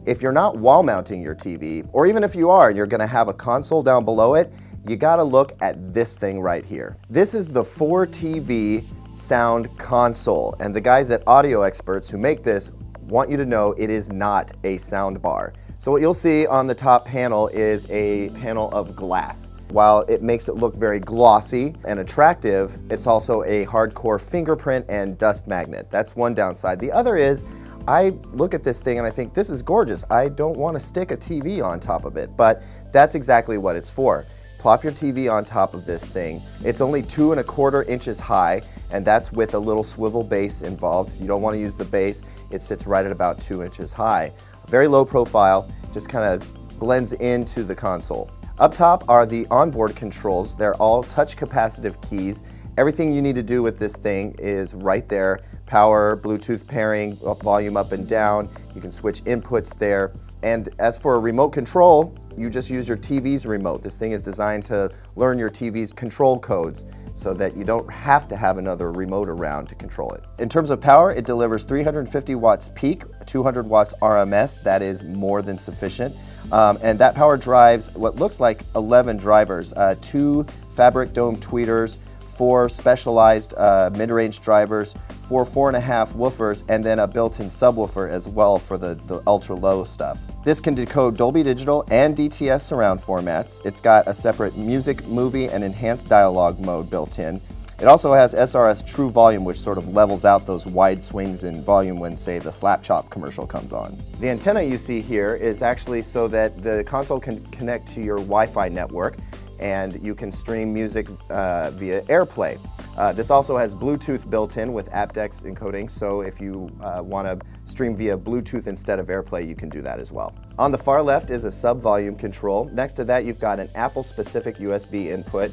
If you're not wall mounting your TV, or even if you are and you're going to have a console down below it, you got to look at this thing right here. This is the 4TV sound console, and the guys at AudioXperts who make this want you to know it is not a sound bar. So what you'll see on the top panel is a panel of glass. While it makes it look very glossy and attractive, it's also a hardcore fingerprint and dust magnet. That's one downside. The other is, I look at this thing and I think this is gorgeous. I don't want to stick a TV on top of it, but that's exactly what it's for. Plop your TV on top of this thing. It's only 2¼ inches high, and that's with a little swivel base involved. If you don't want to use the base, it sits right at about 2 inches high. Very low profile, just kind of blends into the console. Up top are the onboard controls. They're all touch capacitive keys. Everything you need to do with this thing is right there. Power, Bluetooth pairing, volume up and down. You can switch inputs there. And as for a remote control, you just use your TV's remote. This thing is designed to learn your TV's control codes so that you don't have to have another remote around to control it. In terms of power, it delivers 350 watts peak, 200 watts RMS. That is more than sufficient. And that power drives what looks like 11 drivers, 2 fabric dome tweeters, 4 specialized mid-range drivers, 4 4.5 woofers, and then a built-in subwoofer as well for the ultra-low stuff. This can decode Dolby Digital and DTS surround formats. It's got a separate music, movie, and enhanced dialogue mode built in. It also has SRS True Volume, which sort of levels out those wide swings in volume when, say, the Slap Chop commercial comes on. The antenna you see here is actually so that the console can connect to your Wi-Fi network, and you can stream music via AirPlay. This also has Bluetooth built in with aptX encoding, so if you want to stream via Bluetooth instead of AirPlay, you can do that as well. On the far left is a sub-volume control. Next to that, you've got an Apple-specific USB input.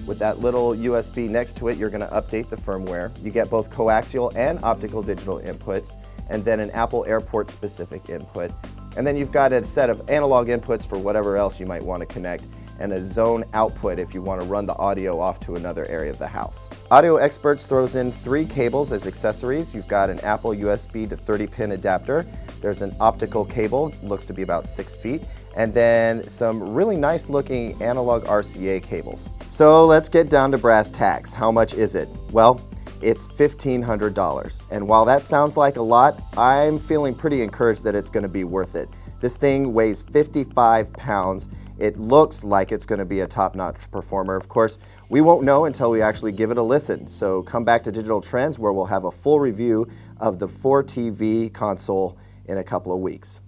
With that little USB next to it, you're going to update the firmware. You get both coaxial and optical digital inputs, and then an Apple Airport-specific input. And then you've got a set of analog inputs for whatever else you might want to connect, and a zone output if you want to run the audio off to another area of the house. AudioXperts throws in 3 cables as accessories. You've got an Apple USB to 30-pin adapter. There's an optical cable, looks to be about 6 feet, and then some really nice looking analog RCA cables. So let's get down to brass tacks. How much is it? Well, it's $1,500. And while that sounds like a lot, I'm feeling pretty encouraged that it's going to be worth it. This thing weighs 55 pounds. It looks like it's going to be a top-notch performer. Of course, we won't know until we actually give it a listen. So come back to Digital Trends where we'll have a full review of the 4TV console in a couple of weeks.